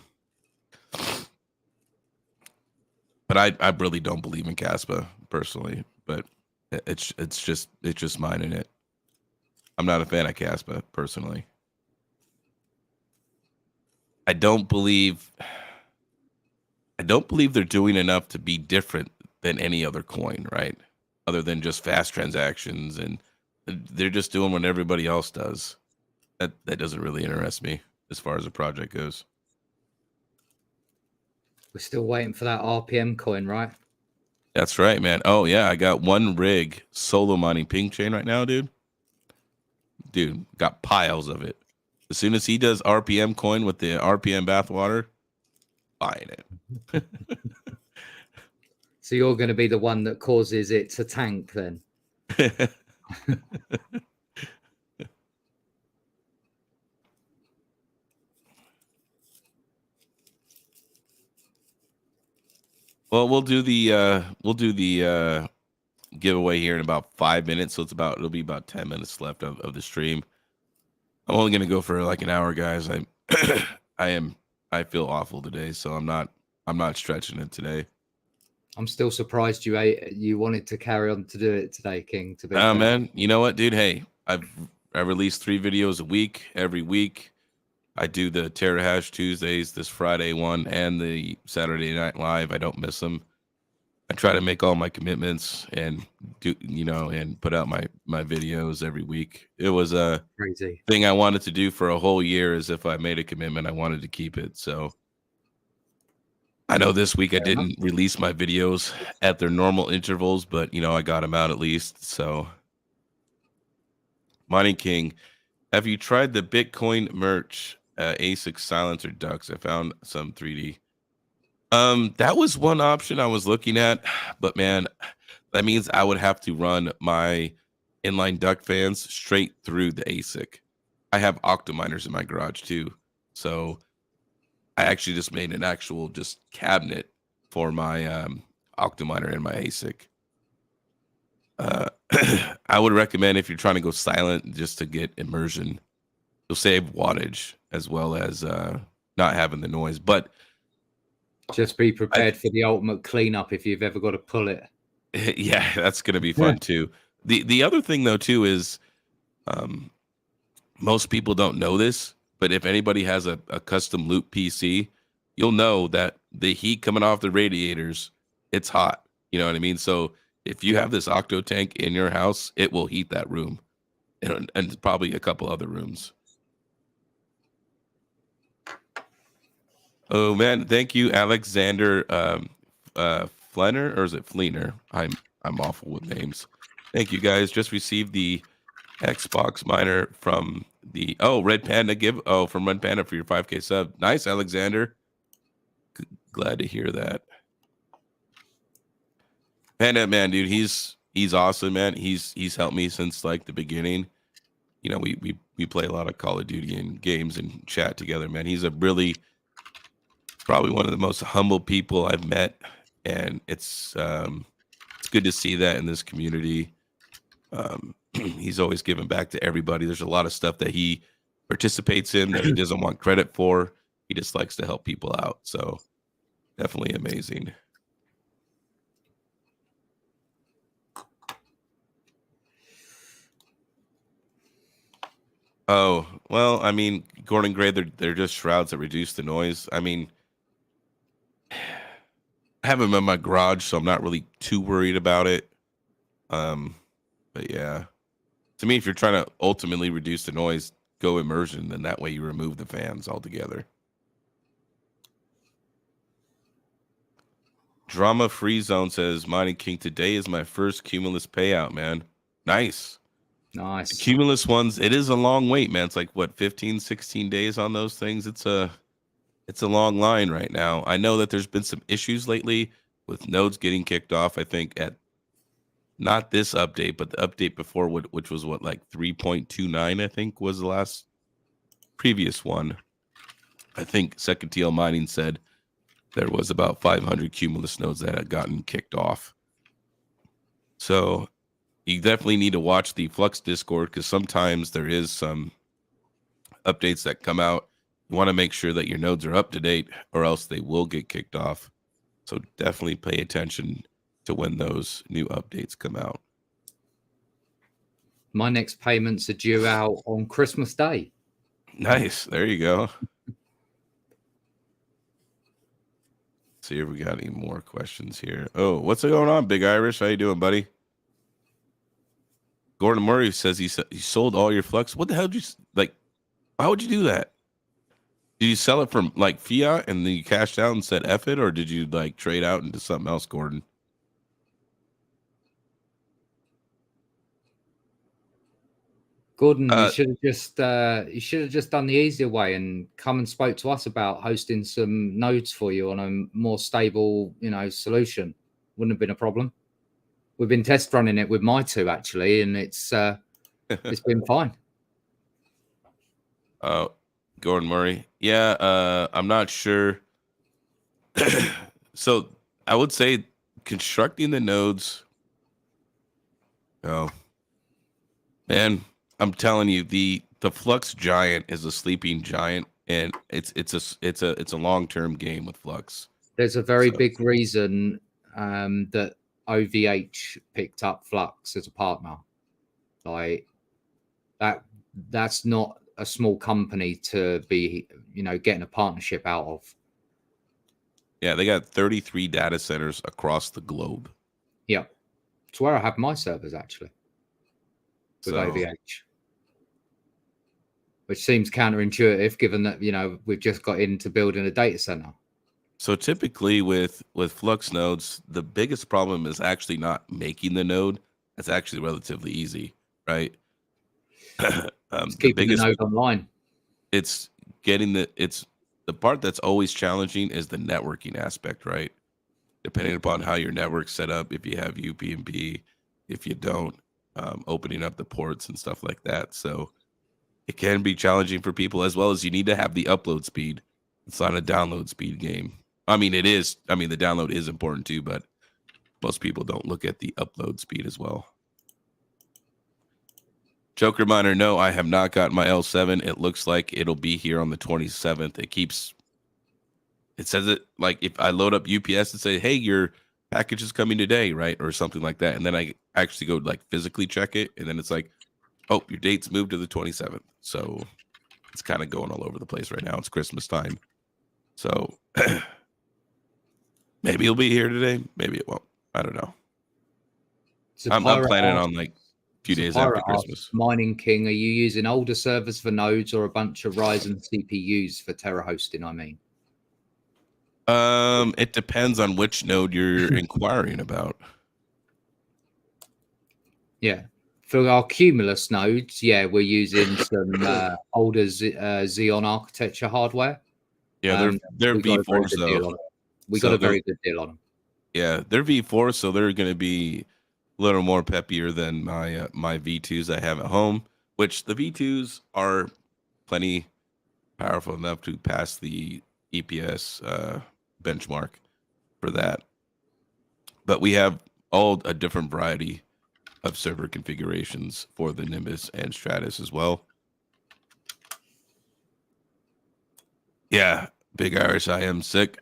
I really don't believe in Caspa personally, but it's just mining it. I'm not a fan of Caspa personally. I don't believe they're doing enough to be different than any other coin, right? Other than just fast transactions, and they're just doing what everybody else does. That doesn't really interest me as far as the project goes. We're still waiting for that RPM coin, right? That's right, man. Oh yeah, I got one rig solo mining ping chain right now, dude. Dude, got piles of it. As soon as he does RPM coin with the RPM bathwater, buying it. So you're going to be the one that causes it to tank then? Well, we'll do the giveaway here in about 5 minutes. So it'll be about 10 minutes left of the stream. I'm only gonna go for like an hour, guys. I feel awful today, so I'm not stretching it today. I'm still surprised you wanted to carry on to do it today, King. To be fair. Man, you know what, dude? Hey, I release 3 videos a week. Every week, I do the Terra Hash Tuesdays, this Friday one, and the Saturday Night Live. I don't miss them. I try to make all my commitments and do, and put out my videos every week. It was a crazy thing I wanted to do for a whole year. Is if I made a commitment, I wanted to keep it. So I know this week I didn't release my videos at their normal intervals, but I got them out at least. So Mining King, have you tried the Bitcoin merch, ASIC silencer ducks? I found some 3D. That was one option I was looking at, but man, That means I would have to run my inline duct fans straight through the ASIC. I have octominers in my garage too. So I actually just made an actual just cabinet for my octominer in my ASIC. I would recommend if you're trying to go silent just to get immersion. You'll save wattage as well as not having the noise. But just be prepared for the ultimate cleanup if you've ever got to pull it. Yeah, that's going to be fun too. The other thing though too is most people don't know this, but if anybody has a custom loop PC, you'll know that the heat coming off the radiators, it's hot. You know what I mean? So if you have this octo tank in your house, it will heat that room and probably a couple other rooms. Oh man, thank you, Alexander Flenner, or is it Fleener? I'm awful with names. Thank you guys. Just received the Xbox miner from the Red Panda from Red Panda for your 5K sub. Nice, Alexander. Glad to hear that. Panda man, dude, he's awesome, man. He's helped me since like the beginning. You know, we play a lot of Call of Duty and games and chat together, man. He's a really probably one of the most humble people I've met, and it's good to see that in this community. He's always giving back to everybody. There's a lot of stuff that he participates in that he doesn't want credit for. He just likes to help people out. So definitely amazing. Oh, well, I mean, Gordon Gray, they're just shrouds that reduce the noise. I mean, I have them in my garage, so I'm not really too worried about it. But yeah, to me, if you're trying to ultimately reduce the noise, go immersion. Then that way you remove the fans altogether. Drama Free Zone says, Mining King, today is my first Cumulus payout, man. Nice. The Cumulus ones, it is a long wait, man. It's like, what, 15, 16 days on those things? It's a long line right now. I know that there's been some issues lately with nodes getting kicked off. I think at not this update, but the update before, which was what, like 3.29, I think was the last previous one. I think Second TL Mining said there was about 500 Cumulus nodes that had gotten kicked off. So you definitely need to watch the Flux Discord, because sometimes there is some updates that come out. You want to make sure that your nodes are up to date, or else they will get kicked off. So definitely pay attention to when those new updates come out. My next payments are due out on Christmas Day. Nice. There you go. See if we got any more questions here. Oh, what's going on, Big Irish? How you doing, buddy? Gordon Murray says he sold all your Flux. What the hell did you like? Why would you do that? Did you sell it from like fiat and then you cashed out and said F it, or did you like trade out into something else, Gordon? Gordon, you should have just done the easier way and come and spoke to us about hosting some nodes for you on a more stable, solution. Wouldn't have been a problem. We've been test running it with my two actually, and it's been fine. Gordon Murray. Yeah, I'm not sure. So I would say constructing the nodes. Oh, man, I'm telling you, the Flux Giant is a sleeping giant, and it's a long-term game with Flux. There's a very big reason that OVH picked up Flux as a partner. Like that's not a small company to be, getting a partnership out of. Yeah, they got 33 data centers across the globe. Yeah, it's where I have my servers actually with OVH, which seems counterintuitive given that we've just got into building a data center. So typically with Flux nodes, the biggest problem is actually not making the node. That's actually relatively easy, right? Keeping the node online. It's getting the part that's always challenging is the networking aspect, right? depending upon how your network's set up, if you have UPnP, if you don't, opening up the ports and stuff like that. So it can be challenging for people, as well as you need to have the upload speed. It's not a download speed game. I mean, it is. I mean, the download is important too, but most people don't look at the upload speed as well. Joker Miner, no, I have not got my L7. It looks like it'll be here on the 27th. It says it like if I load up UPS and say, hey, your package is coming today, right? Or something like that. And then I actually go like physically check it. And then it's like, oh, your date's moved to the 27th. So it's kind of going all over the place right now. It's Christmas time. So maybe it'll be here today. Maybe it won't. I don't know. I'm planning on like a few days after Christmas. Mining King, are you using older servers for nodes or a bunch of Ryzen CPUs for Terra hosting? I mean, it depends on which node you're inquiring about. Yeah, for our Cumulus nodes, yeah, we're using some older Xeon architecture hardware. Yeah, they're V4s though. We got a very good deal on them. Yeah, they're V4, so they're going to be a little more peppier than my V2s I have at home, which the V2s are plenty powerful enough to pass the EPS benchmark for that. But we have all a different variety of server configurations for the Nimbus and Stratus as well. Yeah, Big Irish, I am sick.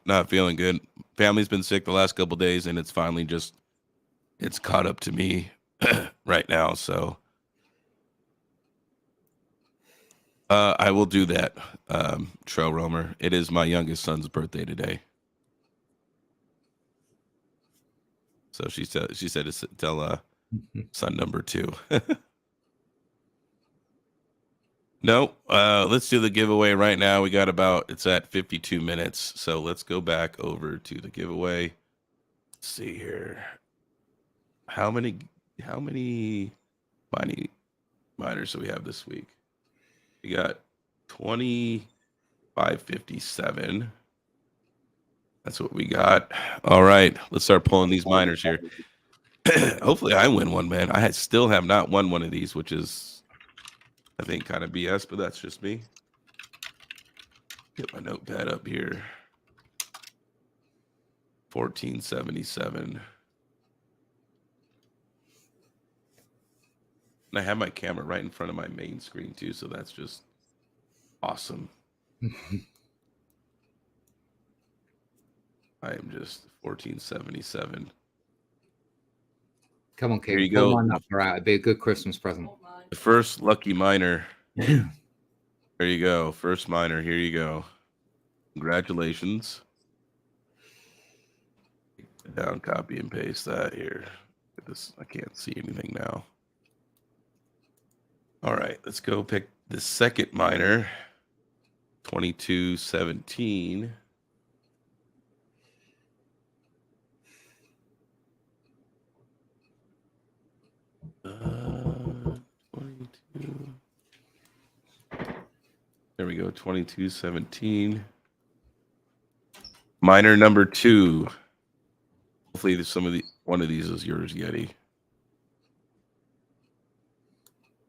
Not feeling good. Family's been sick the last couple days, and it's finally it's caught up to me right now. So I will do that, Trail Roamer. It is my youngest son's birthday today. So she said to tell son number 2. No, let's do the giveaway right now. We got it's at 52 minutes. So let's go back over to the giveaway. Let's see here. How many miners do we have this week? We got 2557. That's what we got. All right, let's start pulling these miners here. Hopefully I win one, man. I still have not won one of these, which is, I think, kind of BS, but that's just me. Get my notepad up here. 1477. And I have my camera right in front of my main screen too, so that's just awesome. I am just 1477. Come on, King. Here you go. It'd be a good Christmas present. The first lucky miner. There you go. First miner. Here you go. Congratulations. Down, copy and paste that here. This, I can't see anything now. All right, let's go pick the second miner. 2217. There we go. 2217. Miner number 2. Hopefully, one of these is yours, Yeti.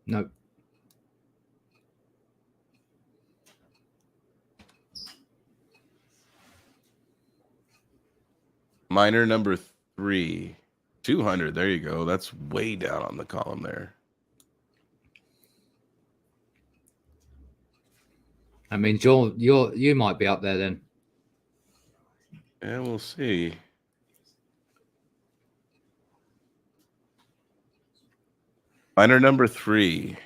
Nope. Miner number 3. 200. There you go. That's way down on the column there. I mean, Joel, you might be up there then. And we'll see. Miner number 3.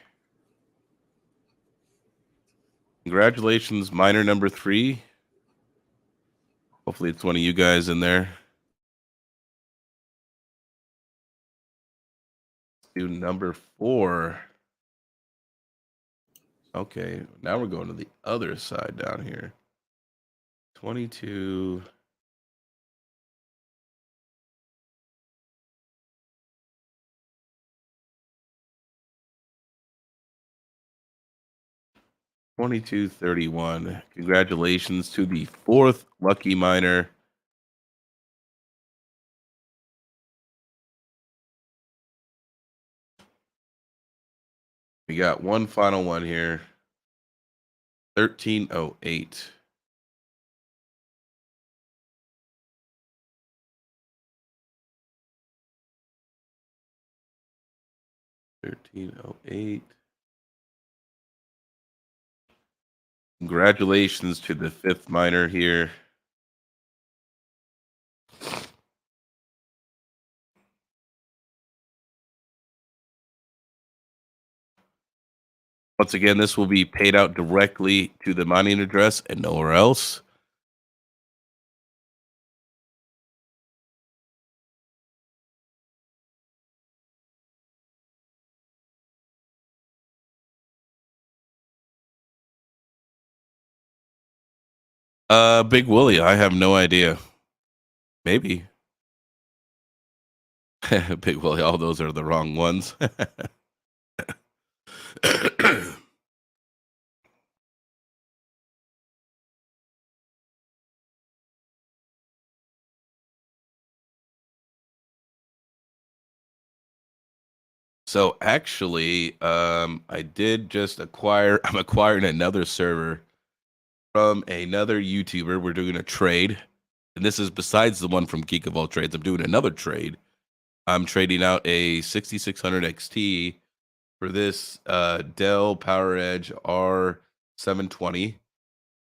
Congratulations, miner number 3. Hopefully it's one of you guys in there. Do number 4. Okay, now we're going to the other side down here. 22. $22.31. Congratulations to the 4th lucky miner. We got one final one here. 1308. Congratulations to the 5th miner here. Once again, this will be paid out directly to the mining address and nowhere else. Big Willie, I have no idea. Maybe. Big Willie, all those are the wrong ones. So actually, I did just acquire. I'm acquiring another server from another YouTuber. We're doing a trade, and this is besides the one from Geek of All Trades. I'm doing another trade. I'm trading out a 6600 XT for this Dell PowerEdge R720,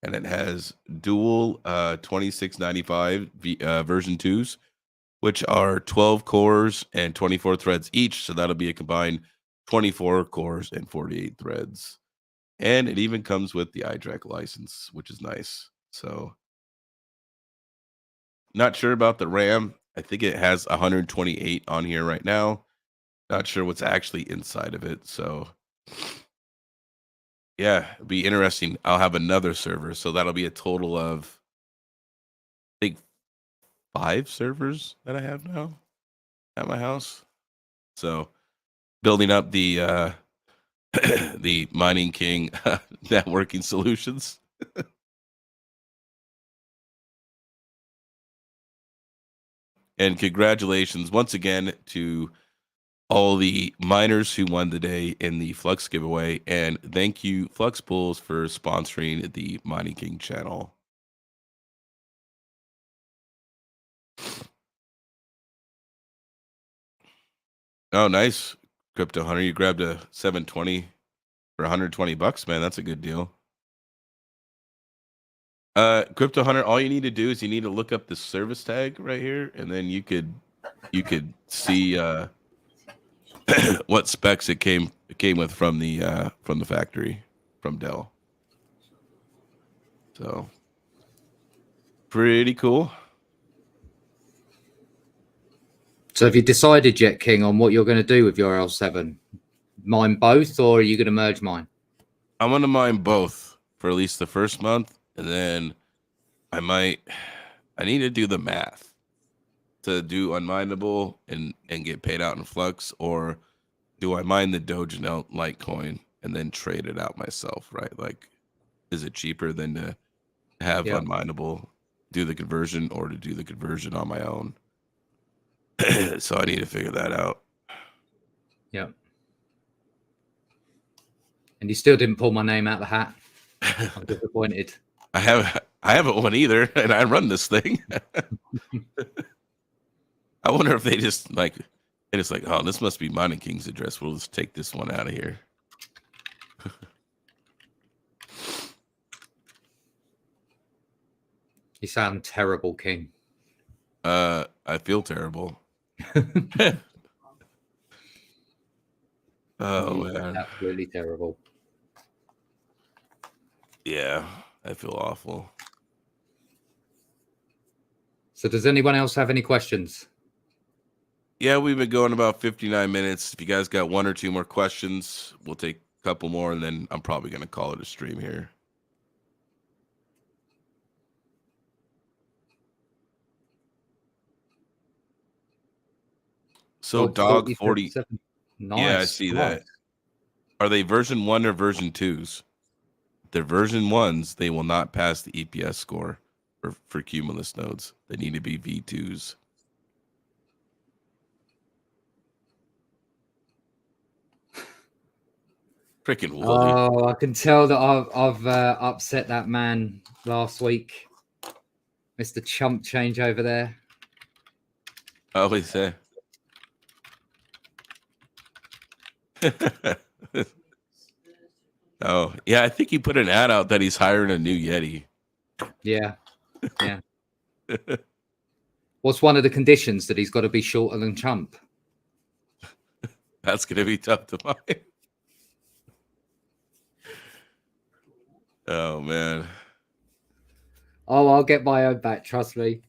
and it has dual 2695 version 2s, which are 12 cores and 24 threads each. So that'll be a combined 24 cores and 48 threads. And it even comes with the iDRAC license, which is nice. So not sure about the RAM. I think it has 128 on here right now. Not sure what's actually inside of it. So yeah, it'll be interesting. I'll have another server. So that'll be a total of, I think, 5 servers that I have now at my house. So building up the the Mining King networking solutions. And congratulations once again to all the miners who won the day in the Flux giveaway. And thank you, Flux Bulls, for sponsoring the Mining King channel. Oh, nice. Crypto Hunter, you grabbed a 720 for $120, man. That's a good deal. Crypto Hunter, all you need to do is you need to look up the service tag right here, and then you could see what specs it came with from the factory from Dell. So pretty cool. So have you decided yet, King, on what you're going to do with your L7? Mine both, or are you going to merge mine? I'm going to mine both for at least the first month, and then I need to do the math to do unminable and get paid out in Flux, or do I mine the Doge and Litecoin and then trade it out myself, right? Like, is it cheaper than to have unminable, do the conversion, or to do the conversion on my own? So I need to figure that out. Yeah. And you still didn't pull my name out of the hat. I'm disappointed. I haven't won either, and I run this thing. I wonder if they just like, oh, this must be Mining King's address. We'll just take this one out of here. You sound terrible, King. I feel terrible. Oh man, absolutely terrible. Yeah, I feel awful. So does anyone else have any questions? Yeah, we've been going about 59 minutes. If you guys got 1 or 2 more questions, we'll take a couple more, and then I'm probably going to call it a stream here. So Dog 40. Nice. Yeah, I see that. Are they version 1 or version 2s? They're version 1s. They will not pass the EPS score for Cumulus nodes. They need to be V2s. Freaking Wooly. Oh, I can tell that I've upset that man last week, Mr. Chump Change over there. I always say. Oh, yeah. I think he put an ad out that he's hiring a new Yeti. Yeah. Yeah. What's one of the conditions? That he's got to be shorter than Chump? That's going to be tough to find. Oh, man. Oh, I'll get my own back. Trust me.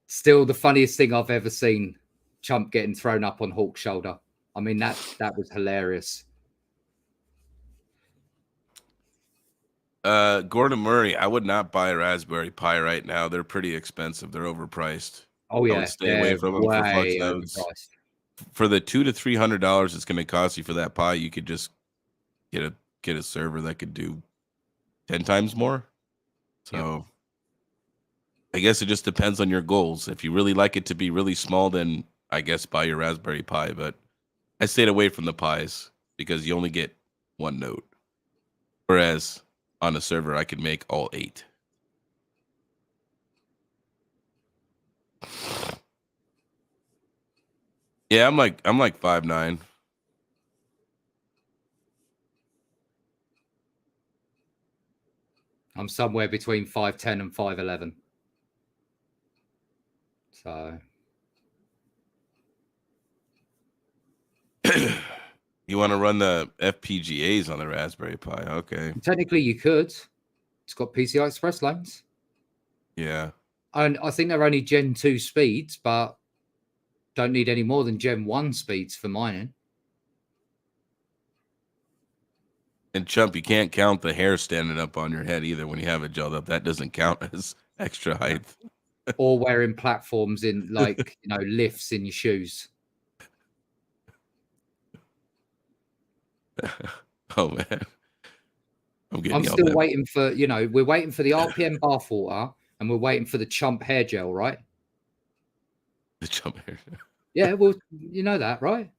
Still the funniest thing I've ever seen, Chump getting thrown up on Hawk's shoulder. I mean, that was hilarious. Gordon Murray, I would not buy a Raspberry Pi right now. They're pretty expensive. They're overpriced. Oh, I yeah. would stay away from them for Flux Labs. Overpriced. For the $200 to $300 it's going to cost you for that Pi, you could just get a server that could do 10 times more. So Yep. I guess it just depends on your goals. If you really like it to be really small, then I guess buy your Raspberry Pi. But I stayed away from the Pis because you only get one node. Whereas on a server, I could make all 8. Yeah, I'm like 5'9". I'm somewhere between 5'10" and 5'11". So you want to run the FPGAs on the Raspberry Pi? Okay. technically you could. It's got PCI Express lanes. Yeah. And I think they're only Gen 2 speeds, but don't need any more than Gen 1 speeds for mining. And Chump, you can't count the hair standing up on your head either when you have it gelled up. That doesn't count as extra height. Or wearing platforms in lifts in your shoes. Oh man. I'm still waiting for, we're waiting for the RPM bathwater and we're waiting for the Chump hair gel, right? The Chump hair. Yeah, well, you know that, right?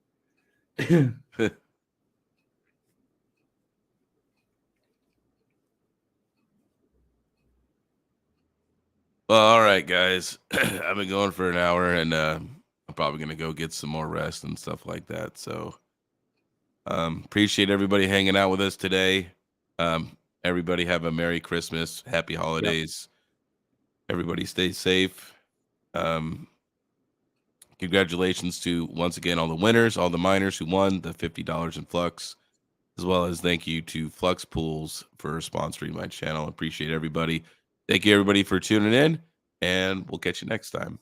Well, all right, guys. I've been going for an hour, and I'm probably gonna go get some more rest and stuff like that. So, appreciate everybody hanging out with us today. Everybody have a Merry Christmas, Happy Holidays. Yep. Everybody stay safe. Congratulations to once again all the winners, all the miners who won the $50 in Flux, as well as thank you to Flux Pools for sponsoring my channel. Appreciate everybody. Thank you, everybody, for tuning in, and we'll catch you next time.